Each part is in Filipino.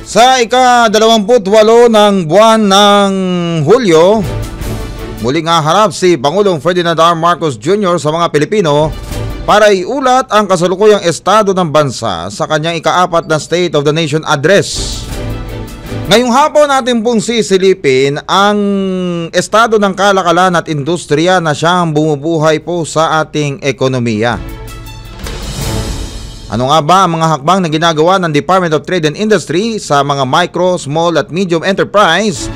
Sa ika-28 ng buwan ng Hulyo, muling haharap si Pangulong Ferdinand R. Marcos Jr. sa mga Pilipino para iulat ang kasalukuyang estado ng bansa sa kanyang ika-4 na State of the Nation Address. Ngayong hapon natin pong sisilipin ang estado ng kalakalan at industriya na siyang bumubuhay po sa ating ekonomiya. Ano nga ba ang mga hakbang na ginagawa ng Department of Trade and Industry sa mga micro, small at medium enterprise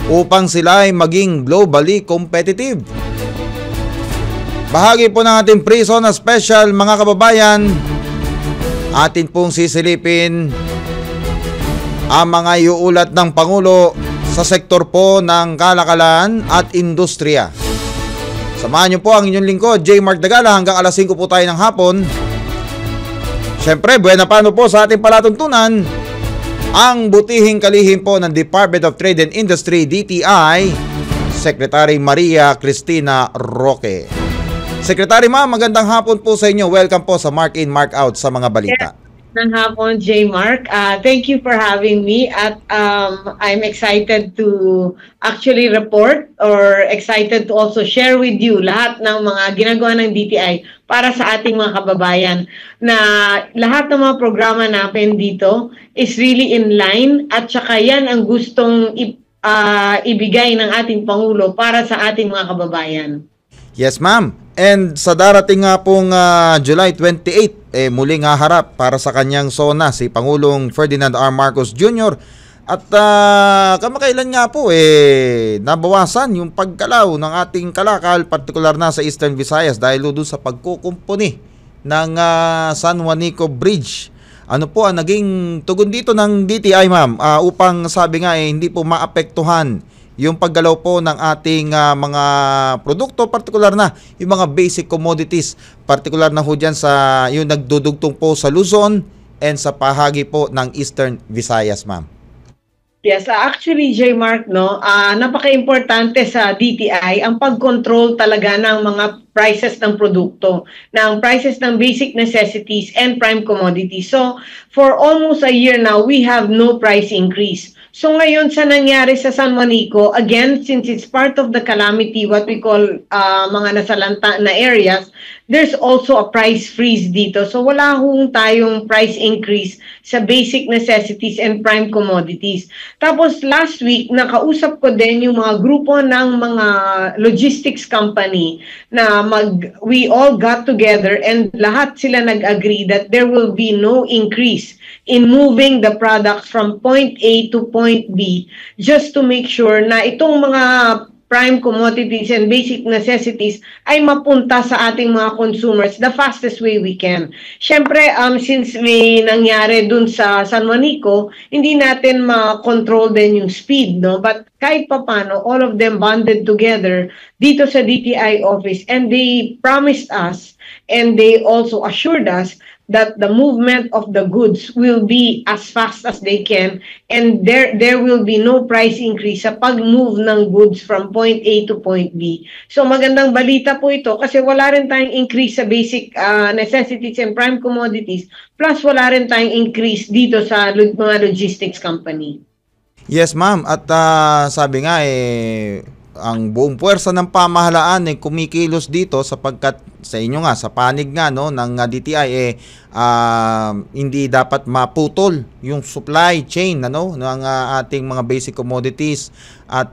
upang sila ay maging globally competitive? Bahagi po ng ating Prison na special, mga kababayan, atin pong sisilipin ang mga iuulat ng Pangulo sa sektor po ng kalakalan at industriya. Samahan niyo po ang inyong lingkod, J. Mark Dagala, hanggang alas 5 po tayo ng hapon. Siyempre, buena paano po sa ating palatuntunan ang butihing kalihim po ng Department of Trade and Industry, DTI, Secretary Maria Cristina Roque. Secretary ma'am, magandang hapon po sa inyo. Welcome po sa Mark In, Mark Out sa mga balita. Ng hapon, J. Mark. Thank you for having me at I'm excited to actually report or excited to also share with you lahat ng mga ginagawa ng DTI para sa ating mga kababayan na lahat ng mga programa natin dito is really in line at saka yan ang gustong ibigay ng ating Pangulo para sa ating mga kababayan. Yes ma'am. And sa darating nga pong July 28, muling haharap para sa kanyang SONA si Pangulong Ferdinand R. Marcos Jr. At kamakailan nga po nabawasan yung pagkalaw ng ating kalakal, partikular na sa Eastern Visayas dahil doon sa pagkukumpuni ng San Juanico Bridge. Ano po ang naging tugon dito ng DTI ma'am upang sabi nga hindi po maapektuhan yung paggalaw po ng ating mga produkto, partikular na yung mga basic commodities, partikular na ho dyan sa yung nagdudugtong po sa Luzon and sa pahagi po ng Eastern Visayas, ma'am. Yes, actually, J. Mark, no, napaka-importante sa DTI ang pag-control talaga ng mga prices ng produkto, ng prices ng basic necessities and prime commodities. So, for almost a year now, we have no price increase. So ngayon sa nangyari sa San Juanico, again, since it's part of the calamity, what we call mga nasalanta na areas, there's also a price freeze dito. So wala hong tayong price increase sa basic necessities and prime commodities. Tapos last week, nakausap ko din yung mga grupo ng mga logistics company na we all got together and lahat sila nag-agree that there will be no increase in moving the products from point A to point B just to make sure na itong mga prime commodities and basic necessities ay mapunta sa ating mga consumers the fastest way we can. Siyempre, since may nangyari dun sa San Juanico, hindi natin ma-control din yung speed, no? But kahit papano, all of them bonded together dito sa DTI office and they promised us and they also assured us that the movement of the goods will be as fast as they can and there will be no price increase sa pag-move ng goods from point A to point B. So magandang balita po ito kasi wala rin tayong increase sa basic necessities and prime commodities plus wala rin tayong increase dito sa mga logistics company. Yes ma'am, at sabi nga ang buong puwersa ng pamahalaan kumikilos dito sapagkat sa inyo nga sa panig nga no ng DTI hindi dapat maputol yung supply chain ng ating mga basic commodities at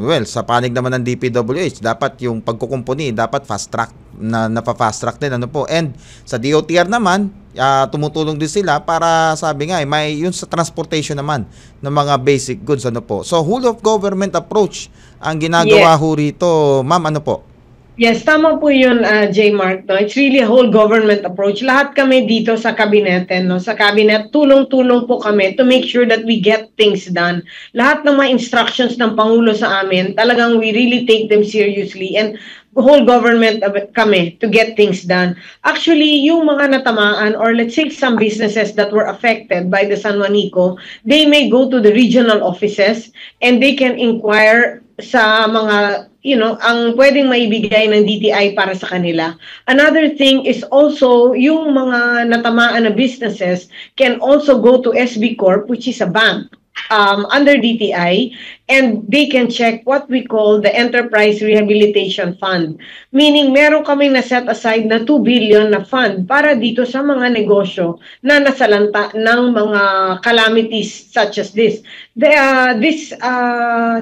well sa panig naman ng DPWH dapat yung pagkukumpuni dapat fast track na napa-fast track din and sa DOTR naman tumutulong din sila para sabi nga may yun sa transportation naman ng mga basic goods So whole of government approach ang ginagawa ho rito ma'am po. Yes, tama po yun, J. Mark. No? It's really a whole government approach. Lahat kami dito sa kabinete, no? Sa cabinet, tulong-tulong po kami to make sure that we get things done. Lahat ng mga instructions ng Pangulo sa amin, talagang we really take them seriously and whole government kami to get things done. Actually, yung mga natamaan or let's say some businesses that were affected by the San Juanico, they may go to the regional offices and they can inquire sa mga, ang pwedeng maibigay ng DTI para sa kanila. Another thing is also yung mga natamaan na businesses can also go to SB Corp, which is a bank under DTI, and they can check what we call the Enterprise Rehabilitation Fund. Meaning, meron kaming na-set aside na 2 billion na fund para dito sa mga negosyo na nasalanta ng mga calamities such as this. This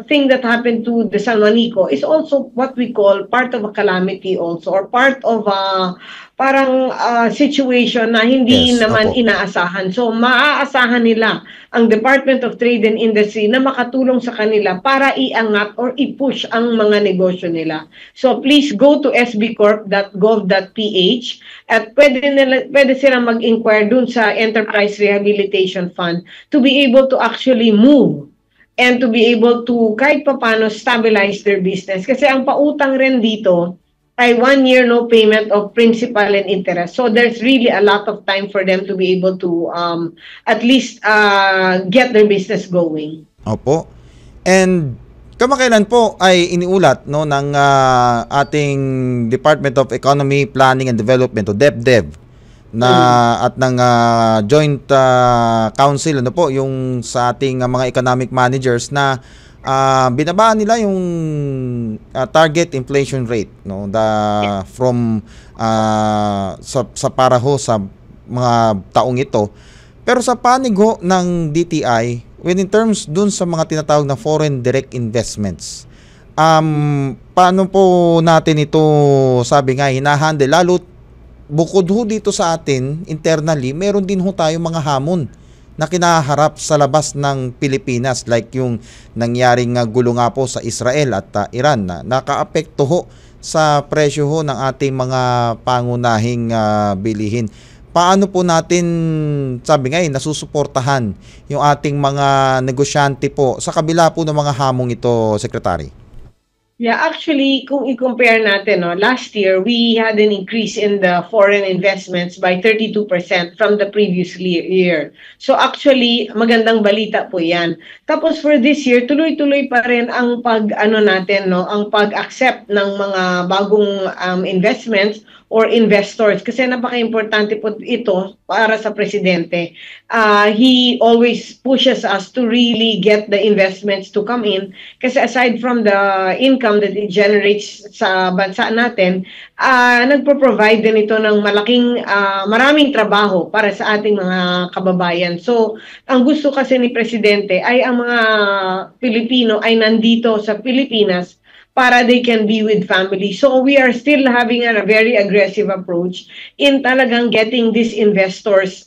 thing that happened to the San Juanico is also what we call part of a calamity also, or part of a parang situation na hindi Yes, naman opo. inaasahan. So, maaasahan nila ang Department of Trade and Industry na makatulong sa kanila para iangat or i-push ang mga negosyo nila. So, please go to sbcorp.gov.ph at pwede silang mag-inquire dun sa Enterprise Rehabilitation Fund to be able to actually move and to be able to kahit papano stabilize their business. Kasi ang pautang rin dito ay 1 year no payment of principal and interest. So there's really a lot of time for them to be able to at least get their business going. Opo. And kamakailan po ay iniulat no ng ating Department of Economy, Planning and Development o DepDev na at ng Joint Council ano po yung sa ating mga economic managers na binabaan nila yung target inflation rate no from sa para ho sa mga taong ito. Pero sa panig ho ng DTI, when in terms dun sa mga tinatawag na foreign direct investments, paano po natin ito, sabi nga, hinahandle? Lalo bukod ho dito sa atin, internally, meron din ho tayong mga hamon na kinaharap sa labas ng Pilipinas, like yung nangyaring gulo nga po sa Israel at Iran na nakaapekto ho sa presyo ho ng ating mga pangunahing bilihin. Paano po natin, sabi nga nasusuportahan yung ating mga negosyante po sa kabila po ng mga hamong ito, Secretary? Yeah, actually, kung i-compare natin, no, last year, we had an increase in the foreign investments by 32% from the previous year. So actually, magandang balita po yan. Tapos for this year, tuloy-tuloy pa rin ang ang pag-accept ng mga bagong investments or investors. Kasi napaka-importante po ito para sa presidente. He always pushes us to really get the investments to come in. Kasi aside from the income that it generates sa bansa natin, nagpo-provide din ito ng maraming trabaho para sa ating mga kababayan. So, ang gusto kasi ni Presidente ay ang mga Pilipino ay nandito sa Pilipinas para they can be with family. So we are still having a very aggressive approach in talagang getting these investors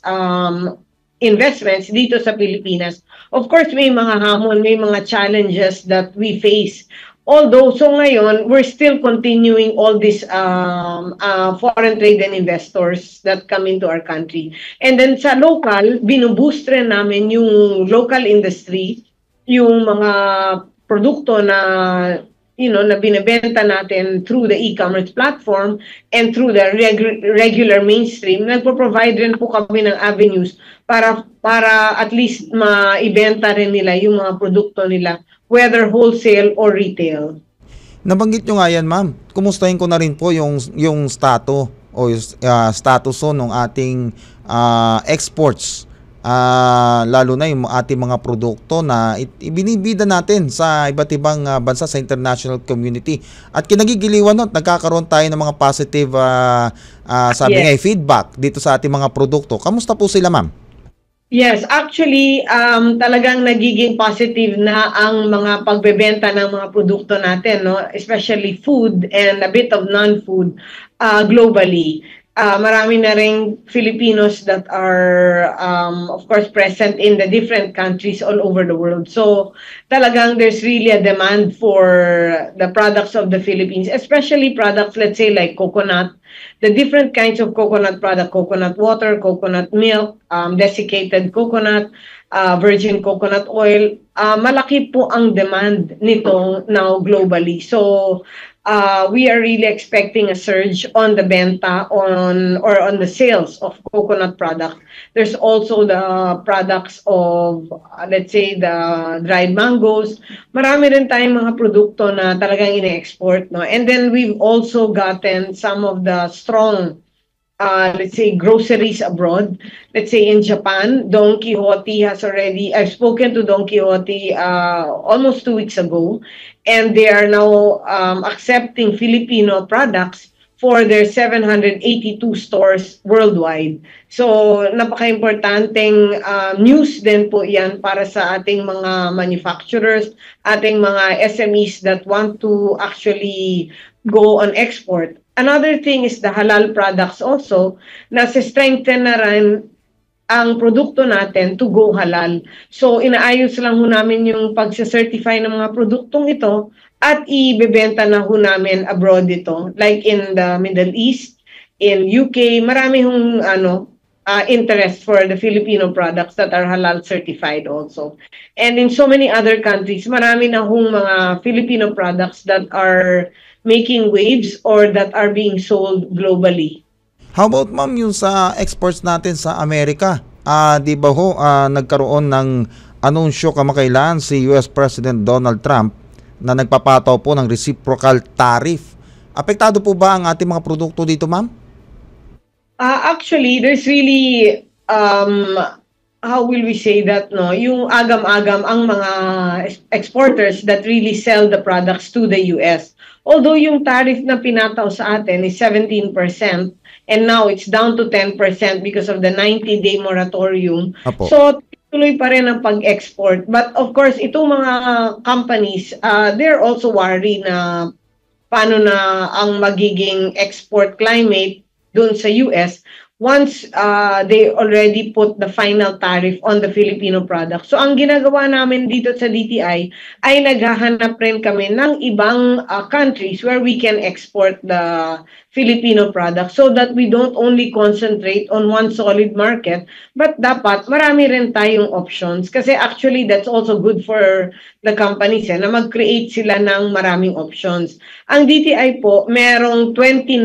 investments dito sa Pilipinas. Of course, may mga hamon, may mga challenges that we face. Although, so ngayon, we're still continuing all these foreign trade and investors that come into our country. And then sa local, binuboost rin namin yung local industry, yung mga produkto na na binebenta natin through the e-commerce platform and through the regular mainstream. Nagpo-provide rin po kami ng avenues para at least maibenta rin nila yung mga produkto nila, whether wholesale or retail. Nabanggit nyo nga yan, ma'am. Kumustahin ko na rin po yung status ng ating exports. Lalo na yung ating mga produkto na ibinibida natin sa iba't ibang bansa sa international community. At kinagigiliwan nun, nagkakaroon tayo ng mga positive feedback dito sa ating mga produkto. Kamusta po sila, ma'am? Yes, actually, talagang nagiging positive na ang mga pagbebenta ng mga produkto natin, no? Especially food and a bit of non-food globally. Marami na ring Filipinos that are, of course, present in the different countries all over the world. So, talagang there's really a demand for the products of the Philippines, especially products, let's say, like coconut, the different kinds of coconut product, coconut water, coconut milk, desiccated coconut, virgin coconut oil. Malaki po ang demand nito now globally. So, we are really expecting a surge on the benta on the sales of coconut products. There's also the products of, let's say, the dried mangoes. Marami rin tayong mga produkto na talagang ine-export, no? And then we've also gotten some of the strong, let's say, groceries abroad. Let's say in Japan, Don Quixote has already, I've spoken to Don Quixote almost 2 weeks ago, and they are now accepting Filipino products for their 782 stores worldwide. So, napaka-importanteng news din po yan para sa ating mga manufacturers, ating mga SMEs that want to actually go on export. Another thing is the halal products also, na strengthen na rin ang produkto natin to go halal. So, inaayos lang ho namin yung pagsa-certify ng mga produktong ito at ibebenta na ho namin abroad ito. Like in the Middle East, in UK, marami hong interest for the Filipino products that are halal certified also. And in so many other countries, marami na hong mga Filipino products that are making waves or that are being sold globally. How about ma'am yung sa exports natin sa Amerika? Di ba ho nagkaroon ng anunsyo kamakailan si US President Donald Trump na nagpapataw po ng reciprocal tariff. Apektado po ba ang ating mga produkto dito, ma'am? Actually, there's really how will we say that, no? Yung agam-agam ang mga exporters that really sell the products to the US. Although yung tariff na pinataw sa atin is 17%, and now it's down to 10% because of the 90-day moratorium. Apo. So, tuloy pa rin ang pag-export. But of course, itong mga companies, they're also worried na paano na ang magiging export climate dun sa US once they already put the final tariff on the Filipino product. So ang ginagawa namin dito sa DTI ay naghahanap rin kami ng ibang countries where we can export the Filipino product so that we don't only concentrate on one solid market, but dapat marami rin tayong options kasi actually that's also good for the companies na mag-create sila ng maraming options. Ang DTI po, merong 29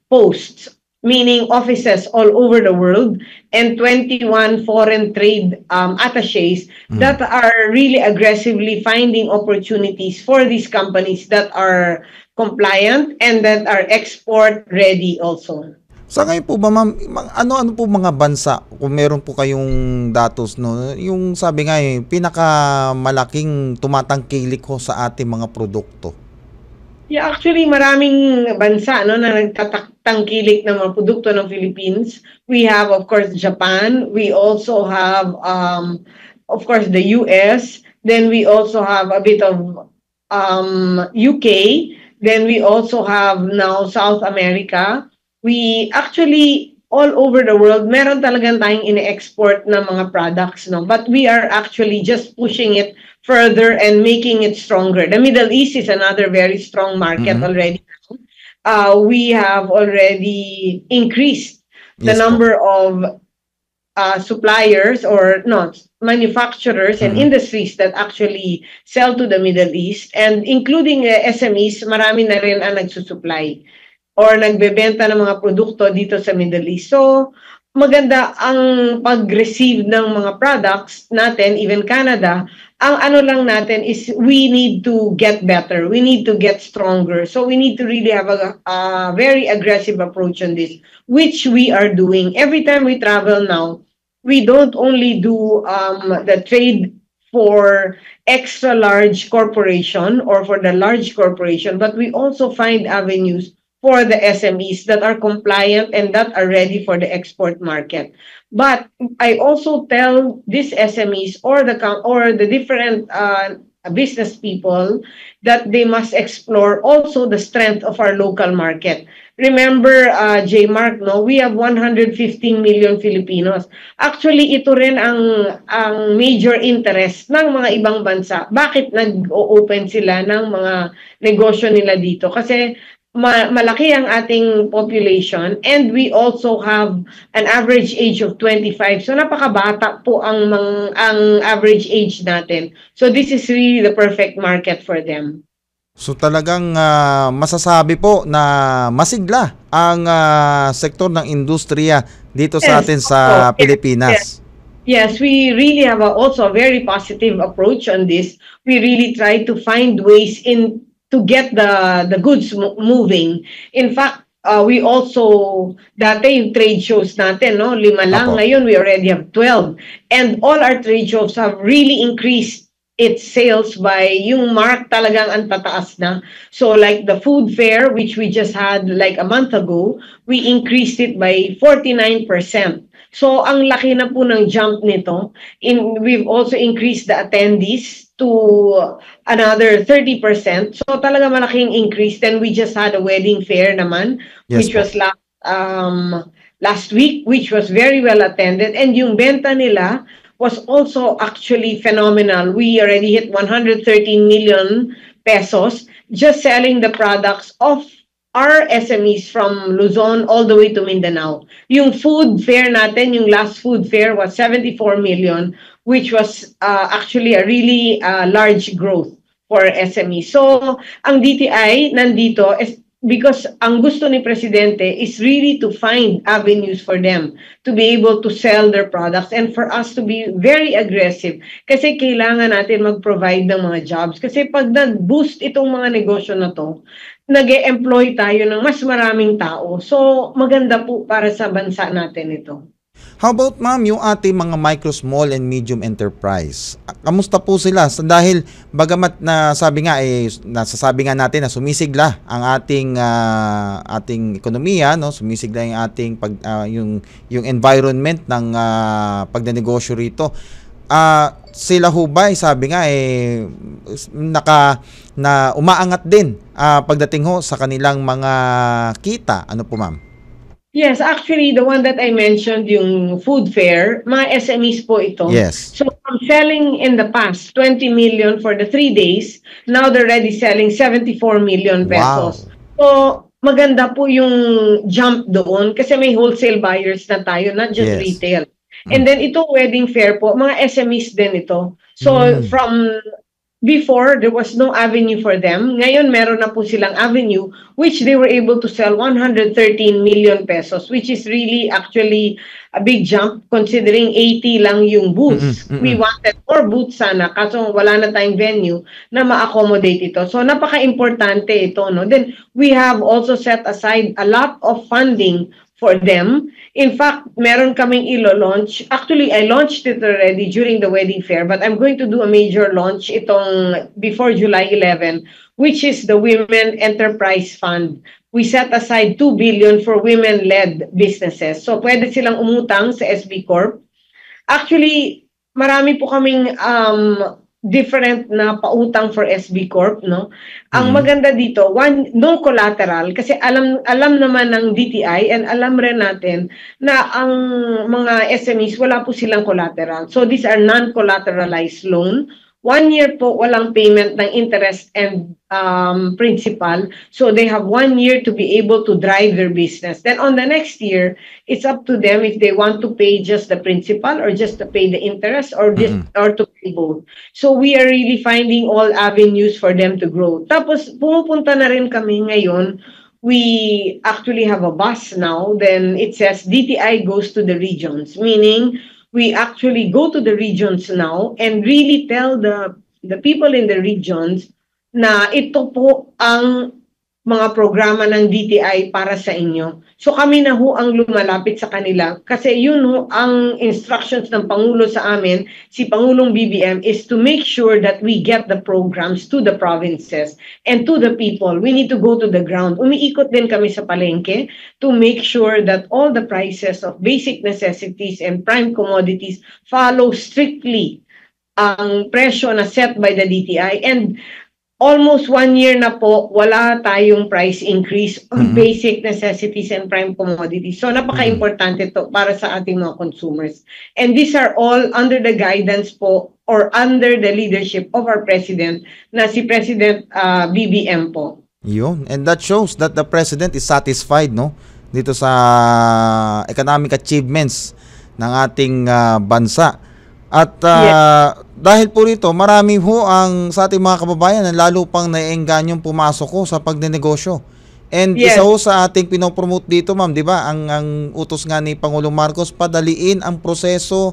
posts, meaning offices all over the world, and 21 foreign trade attaches that are really aggressively finding opportunities for these companies that are compliant and that are export ready also. Sa ngayon po ba ma'am, ano po mga bansa, kung meron po kayong datos, no, yung sabi nga pinakamalaking tumatangkilik ho sa ating mga produkto? Yeah, actually maraming bansa na nagtatangkilik ng mga produkto ng Philippines. We have, of course, Japan. We also have, of course, the US. Then we also have a bit of UK. Then we also have now South America. We actually, all over the world, meron talagang tayong ine-export na mga products, no? But we are actually just pushing it further and making it stronger. The Middle East is another very strong market already. We have already increased the number of suppliers or manufacturers and industries that actually sell to the Middle East, and including SMEs, marami na rin ang nagsusupply or nagbebenta ng mga produkto dito sa Middle East. So, maganda ang pag-receive ng mga products natin, even Canada. Ang ano lang natin is we need to get better. We need to get stronger. So we need to really have a very aggressive approach on this, which we are doing. Every time we travel now, we don't only do the trade for extra large corporation or for the large corporation, but we also find avenues for the SMEs that are compliant and that are ready for the export market. But I also tell these SMEs or the different business people that they must explore also the strength of our local market. Remember, J. Mark, no, we have 115 million Filipinos. Actually, ito rin ang major interest ng mga ibang bansa. Bakit nag-o-open sila ng mga negosyo nila dito? Kasi malaki ang ating population, and we also have an average age of 25. So napakabata po ang average age natin. So this is really the perfect market for them. So talagang masasabi po na masigla ang sektor ng industriya dito sa Yes, atin sa opo. Yes, yes. Pilipinas. Yes, we really have also a very positive approach on this. We really try to find ways in to get the goods moving. In fact, we also dati yung trade shows natin, no, 5 lang. Apo. Ngayon we already have 12, and all our trade shows have really increased its sales by yung mark talagang ang tataas na. So like the food fair, which we just had like a month ago, we increased it by 49%. So ang laki na po ng jump nito. We've also increased the attendees to another 30%. So talaga malaking increase. Then we just had a wedding fair naman, Yes which po. was last week, which was very well attended. And yung benta nila was also actually phenomenal. We already hit 113 million pesos just selling the products of our SMEs from Luzon all the way to Mindanao. Yung food fair natin, yung last food fair was 74 million, which was actually a really large growth for SMEs. So, ang DTI nandito is because ang gusto ni Presidente is really to find avenues for them to be able to sell their products and for us to be very aggressive kasi kailangan natin mag-provide ng mga jobs. Kasi pag nag-boost itong mga negosyo na to, nag-e-employ tayo ng mas maraming tao. So, maganda po para sa bansa natin ito. How about ma'am yung ating mga micro, small and medium enterprise? Kamusta po sila? Dahil bagamat na sabi nga nasasabi nga natin na sumisigla ang ating ekonomiya, no? Sumisigla yung ating yung environment ng pagnenegosyo rito. Sila ho ba sabi nga na umaangat din pagdating ho sa kanilang mga kita? Ano po ma'am? Yes, actually, the one that I mentioned, yung food fair, mga SMEs po ito. Yes. So, from selling in the past 20 million for the 3 days, now they're already selling 74 million pesos. Wow. So, maganda po yung jump doon kasi may wholesale buyers na tayo, not just Yes. retail. And then ito wedding fair po, mga SMEs din ito. So, from before, there was no avenue for them. Ngayon, meron na po silang avenue, which they were able to sell 113 million pesos, which is really actually a big jump considering 80 lang yung booths. We wanted more booths sana, kaso wala na tayong venue na ma-accommodate ito. So, napaka-importante ito, no? Then, we have also set aside a lot of funding for them. In fact, meron kaming ilo-launch. Actually, I launched it already during the wedding fair, but I'm going to do a major launch itong before July 11, which is the Women Enterprise Fund. We set aside 2 billion for women-led businesses. So, pwede silang umutang sa SB Corp. Actually, marami po kaming different na pautang for SB Corp, no? Ang maganda dito, one, no collateral kasi alam naman ng DTI and alam rin natin na ang mga SMEs wala po silang collateral. So these are non-collateralized loan. 1 year po walang payment ng interest and principal. So they have 1 year to be able to drive their business. Then on the next year, it's up to them if they want to pay just the principal or just to pay the interest or or to pay both. So we are really finding all avenues for them to grow. Tapos pumupunta na rin kami ngayon. We actually have a bus now. Then it says DTI goes to the regions, meaning we actually go to the regions now and really tell the people in the regions na ito po ang mga programa ng DTI para sa inyo. So kami na ho ang lumalapit sa kanila kasi yun ho ang instructions ng Pangulo sa amin, si Pangulong BBM, is to make sure that we get the programs to the provinces and to the people. We need to go to the ground. Umiikot din kami sa palengke to make sure that all the prices of basic necessities and prime commodities follow strictly ang presyo na set by the DTI. And almost 1 year na po, wala tayong price increase on basic necessities and prime commodities. So, napaka-importante to para sa ating mga consumers. And these are all under the guidance po or under the leadership of our President na si President BBM po. Yun. And that shows that the President is satisfied, no? Dito sa economic achievements ng ating bansa. At dahil po rito, marami ho ang sa ating mga kababayan na lalo pang naiengganyong pumasok ko sa pagnenegosyo. And isa ho sa ating pinopromote dito, ma'am, 'di ba? Ang utos nga ni Pangulong Marcos, padaliin ang proseso,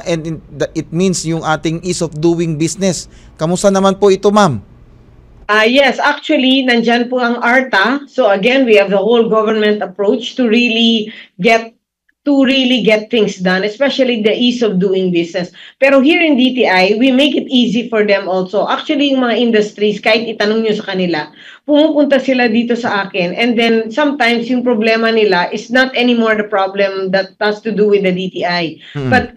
and it means yung ating ease of doing business. Kamusta naman po ito, ma'am? Yes, actually, nandyan po ang ARTA. So again, we have the whole government approach to really get things done, especially the ease of doing business. Pero here in DTI, we make it easy for them also. Actually, yung mga industries, kahit itanong nyo sa kanila, pumupunta sila dito sa akin. And then sometimes yung problema nila is not anymore the problem that has to do with the DTI. But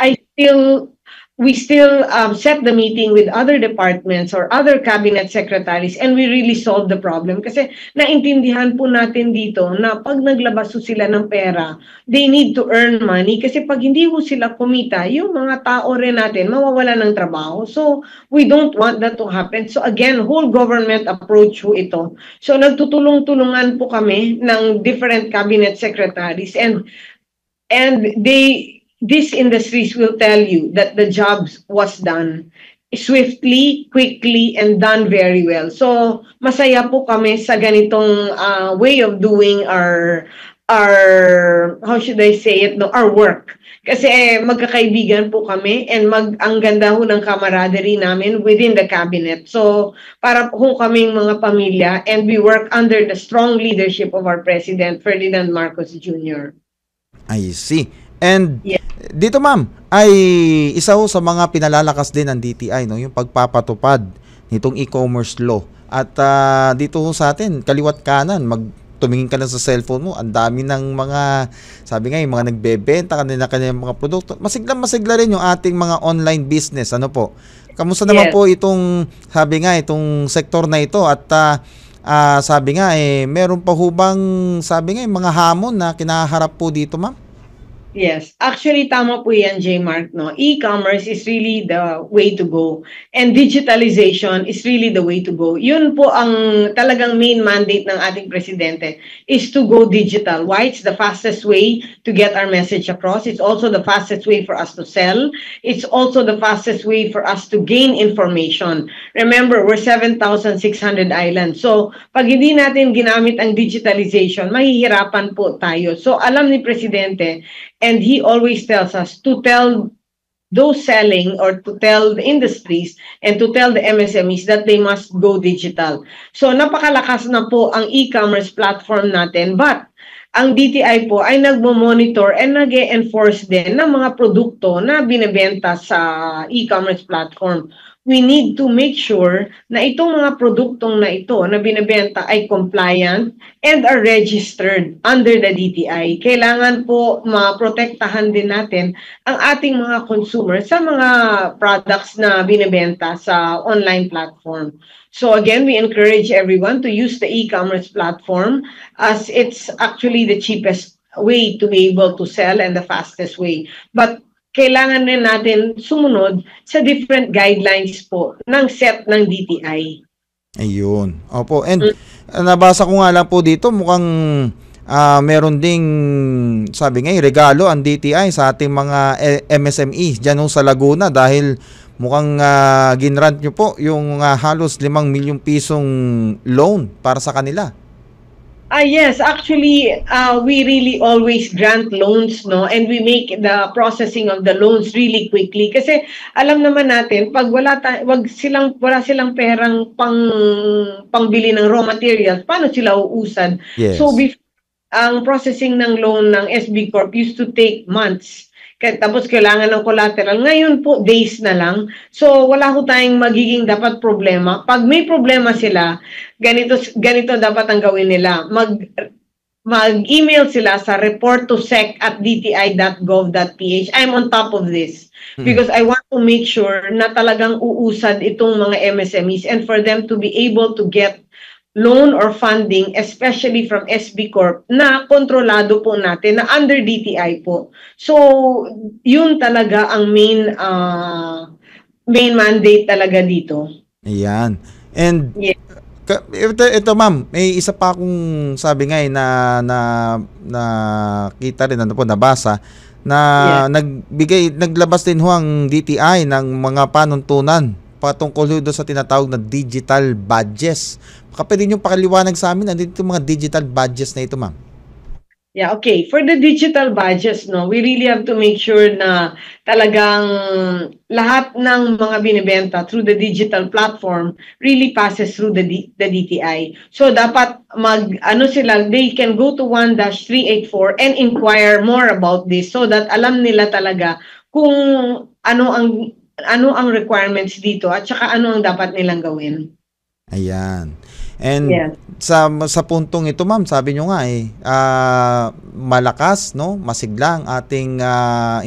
we still set the meeting with other departments or other cabinet secretaries, and we really solve the problem. Kasi naintindihan po natin dito na pag naglabas po sila ng pera, they need to earn money. Kasi pag hindi po sila kumita, yung mga tao rin natin mawawala ng trabaho. So we don't want that to happen. So again, whole government approach po ito. So nagtutulong-tulungan po kami ng different cabinet secretaries, and these industries will tell you that the jobs was done swiftly, quickly, and done very well. So, masaya po kami sa ganitong way of doing our how should I say it, no, our work. Kasi magkakaibigan po kami, and ang ganda ho ng camaraderie namin within the cabinet. So, para po kaming mga pamilya, and we work under the strong leadership of our President, Ferdinand Marcos Jr. I see. And dito, ma'am, ay isa ho sa mga pinalalakas din ng DTI, no, yung pagpapatupad nitong e-commerce law. At dito ho sa atin, kaliwat kanan, tumingin ka lang sa cellphone mo, ang dami ng mga, sabi nga, yung mga nagbebenta kanilang mga produkto. Masigla rin yung ating mga online business. Ano po? Kamusta naman po itong, sabi nga, itong sektor na ito? At sabi nga, meron pa hubang, sabi nga, yung mga hamon na kinaharap po dito, ma'am? Yes, actually tama po yan, J. Mark, no? E-commerce is really the way to go, and digitalization is really the way to go. Yun po ang talagang main mandate ng ating presidente, is to go digital. Why? It's the fastest way to get our message across. It's also the fastest way for us to sell. It's also the fastest way for us to gain information. Remember, we're 7,600 islands. So, pag hindi natin ginamit ang digitalization, mahihirapan po tayo. So, alam ni presidente, and he always tells us to tell those selling, or to tell the industries and to tell the MSMEs that they must go digital. So napakalakas na po ang e-commerce platform natin, but ang DTI po ay nagmo-monitor and nag-e-enforce din ng mga produkto na binebenta sa e-commerce platform. We need to make sure na itong mga produktong na ito na binebenta ay compliant and are registered under the DTI. Kailangan po maprotektahan din natin ang ating mga consumers sa mga products na binebenta sa online platform. So again, we encourage everyone to use the e-commerce platform, as it's actually the cheapest way to be able to sell and the fastest way. But kailangan din natin sumunod sa different guidelines po ng set ng DTI. Ayun. Opo. And nabasa ko nga lang po dito, mukhang meron ding, sabi nga, regalo ang DTI sa ating mga MSME dyan sa Laguna, dahil mukhang ginrant nyo po yung halos 5 milyong pisong loan para sa kanila. Yes, actually, we really always grant loans, no? And we make the processing of the loans really quickly. Kasi alam naman natin, pag wala silang perang pangbili ng raw materials, paano sila uusad? Yes. So, ang processing ng loan ng SB Corp used to take months. Tapos kailangan ng collateral. Ngayon po, days na lang. So, wala ko tayong magiging dapat problema. Pag may problema sila, ganito dapat ang gawin nila. Mag-email sila sa report2sec@dti.gov.ph. I'm on top of this because I want to make sure na talagang uusad itong mga MSMEs, and for them to be able to get loan or funding, especially from SB Corp, na kontrolado po natin, na under DTI po. So, yun talaga ang main mandate talaga dito. Ayan. And ito ma'am, may isa pa akong sabi nga na kita rin, nabasa, na Yeah. naglabas din ho ang DTI ng mga panuntunan patungkol ho doon sa tinatawag na digital badges. Baka pwede nyo pakaliwanag sa amin, ano itong mga digital badges na ito, ma'am? Yeah, okay. For the digital badges, no, we really have to make sure na talagang lahat ng mga binibenta through the digital platform really passes through the DTI. So dapat they can go to 1-384 and inquire more about this so that alam nila talaga kung ano ang requirements dito at saka ano ang dapat nilang gawin. Ayan. And Yeah. sa puntong ito, ma'am, sabi nyo nga malakas, no? Masigla ang ating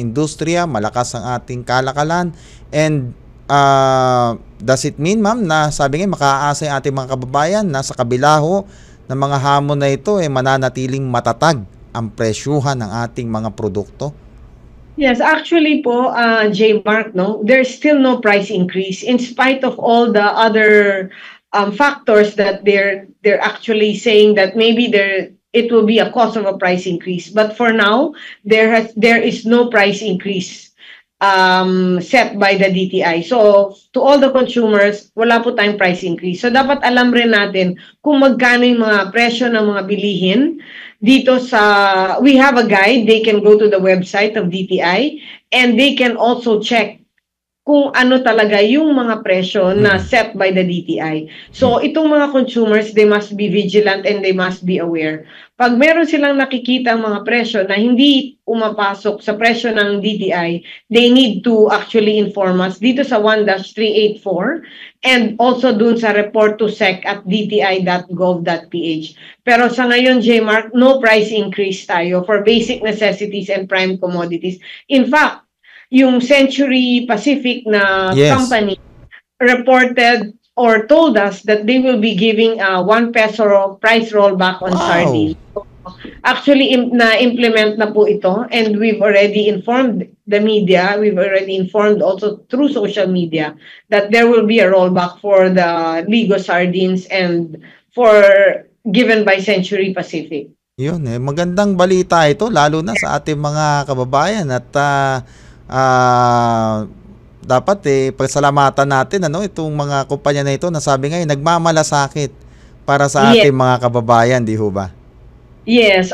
industriya, malakas ang ating kalakalan, and does it mean, ma'am, na sabi nga makaaasa yung ating mga kababayan na sa kabila ho ng mga hamon na ito mananatiling matatag ang presyuhan ng ating mga produkto? Yes, actually po, J. Mark, no, there's still no price increase in spite of all the other factors that they're actually saying that maybe it will be a cause of a price increase. But for now, there is no price increase set by the DTI. So to all the consumers, wala po tayong price increase. So dapat alam rin natin kung magkano yung mga presyo ng mga bilihin dito we have a guide. They can go to the website of DTI and they can also check kung ano talaga yung mga presyo na set by the DTI. So itong mga consumers, they must be vigilant and they must be aware. Pag meron silang nakikita ang mga presyo na hindi umapasok sa presyo ng DTI, they need to actually inform us dito sa 1-384 and also dun sa report to SEC at dti.gov.ph. Pero sa ngayon, J-Mark, no price increase tayo for basic necessities and prime commodities. In fact, yung Century Pacific na company reported or told us that they will be giving a 1 peso price rollback on sardines. So, actually, na-implement na po ito and we've already informed the media, we've already informed also through social media that there will be a rollback for the Ligo sardines and given by Century Pacific. Yun magandang balita ito lalo na sa ating mga kababayan at dapat pasalamatan natin itong mga kumpanya na ito na sabi nga nagmamalasakit para sa ating mga kababayan, di ho ba? Yes,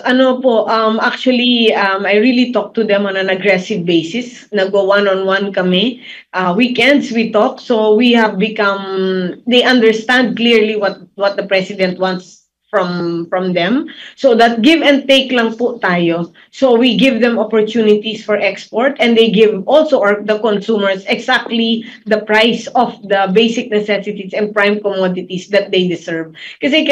actually I really talk to them on an aggressive basis. Naggo one-on-one kami. Weekends we talk, so we have they understand clearly what the president wants from them. So that give and take lang po tayo. So we give them opportunities for export and they give also the consumers exactly the price of the basic necessities and prime commodities that they deserve. Kasi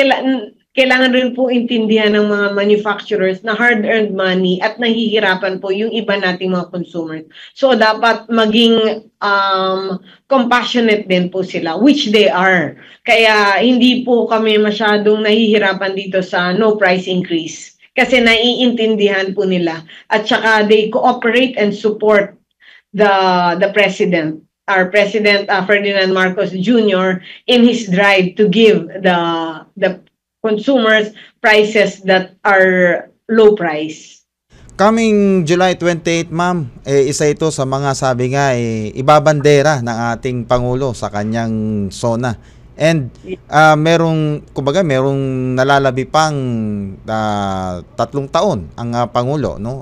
kailangan rin po intindihan ng mga manufacturers na hard-earned money at nahihirapan po yung iba nating mga consumers. So dapat maging compassionate din po sila, which they are. Kaya hindi po kami masyadong nahihirapan dito sa no price increase. Kasi naiintindihan po nila. At saka they cooperate and support the president. Our President Ferdinand Marcos Jr. in his drive to give the consumers prices that are low price. Coming July 28, ma'am, isa ito sa mga sabi nga ibabandera ng ating Pangulo sa kanyang SONA. And merong nalalabi pang 3 taon ang Pangulo, no?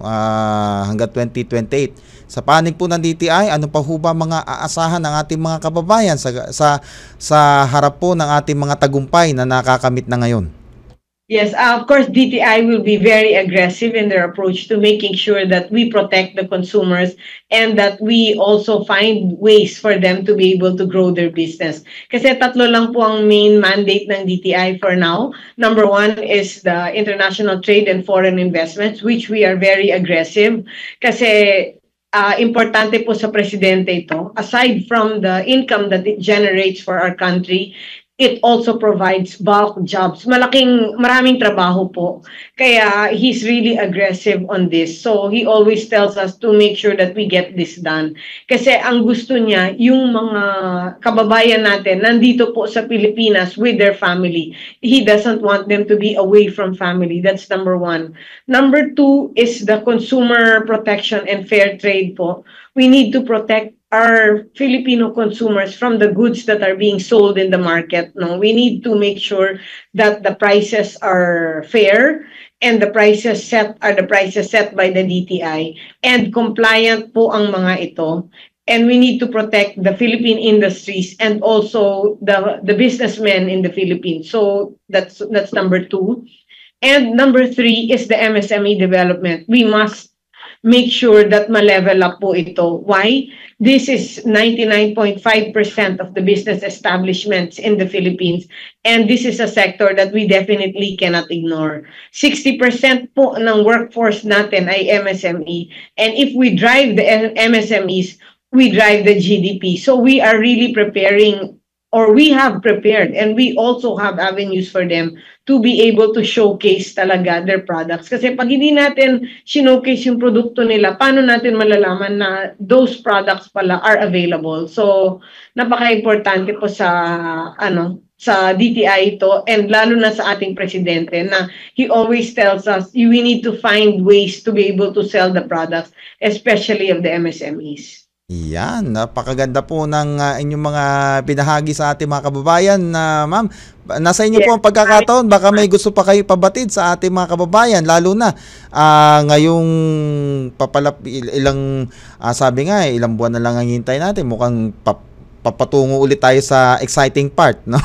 Hanggang 2028. Sa panig po ng DTI, ano pa ho ba mga aasahan ng ating mga kababayan sa harap po ng ating mga tagumpay na nakakamit na ngayon? Yes, of course, DTI will be very aggressive in their approach to making sure that we protect the consumers and that we also find ways for them to be able to grow their business. Kasi 3 lang po ang main mandate ng DTI for now. Number 1 is the international trade and foreign investments, which we are very aggressive. Kasi importante po sa presidente ito, aside from the income that it generates for our country, it also provides bulk jobs. Maraming trabaho po. Kaya he's really aggressive on this. So he always tells us to make sure that we get this done. Kasi ang gusto niya, yung mga kababayan natin nandito po sa Pilipinas with their family. He doesn't want them to be away from family. That's number one. Number two is the consumer protection and fair trade po. We need to protect our Filipino consumers from the goods that are being sold in the market. No, we need to make sure that the prices are fair and the prices set are the prices set by the DTI and compliant po ang mga ito. And we need to protect the Philippine industries and also the businessmen in the Philippines. So that's number two. And number three is the MSME development. We must make sure that ma-level up po ito. Why? This is 99.5% of the business establishments in the Philippines, and this is a sector that we definitely cannot ignore. 60% po ng workforce natin ay MSME, and if we drive the MSMEs, we drive the GDP. So we are really preparing, or we have prepared, and we also have avenues for them to be able to showcase talaga their products. Kasi pag hindi natin showcase yung produkto nila, paano natin malalaman na those products pala are available? So, napaka-importante po sa DTI ito, and lalo na sa ating presidente, na he always tells us we need to find ways to be able to sell the products, especially of the MSMEs. Yan, napakaganda po ng inyong mga binahagi sa ating mga kababayan na ma'am. Nasa inyo po ang pagkakataon, baka may gusto pa kayo pabatid sa ating mga kababayan, lalo na ngayong sabi nga ilang buwan na lang ang hintay natin, mukhang papatungo ulit tayo sa exciting part, no?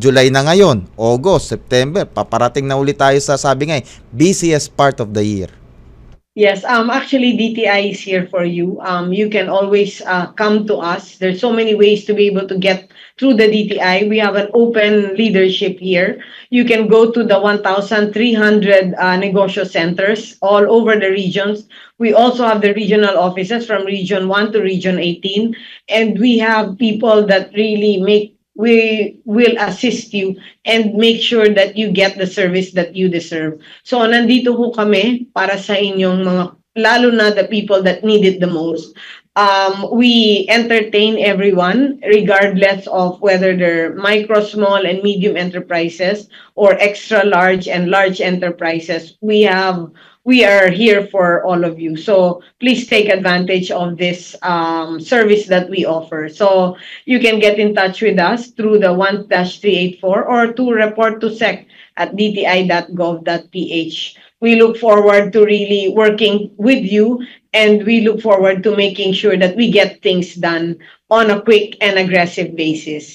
July na ngayon, August, September, paparating na ulit tayo sa sabi nga busiest part of the year. Yes, actually DTI is here for you. You can always come to us. There's so many ways to be able to get through the DTI. We have an open leadership here. You can go to the 1,300 negosyo centers all over the regions. We also have the regional offices from Region 1 to Region 18. And we have people that really we will assist you and make sure that you get the service that you deserve. So nandito po kami para sa inyong mga, lalo na the people that need it the most. We entertain everyone regardless of whether they're micro, small, and medium enterprises or extra large and large enterprises. We are here for all of you. So please take advantage of this service that we offer. So you can get in touch with us through the 1-384 or to report to SEC at dti.gov.ph. We look forward to really working with you, and we look forward to making sure that we get things done on a quick and aggressive basis.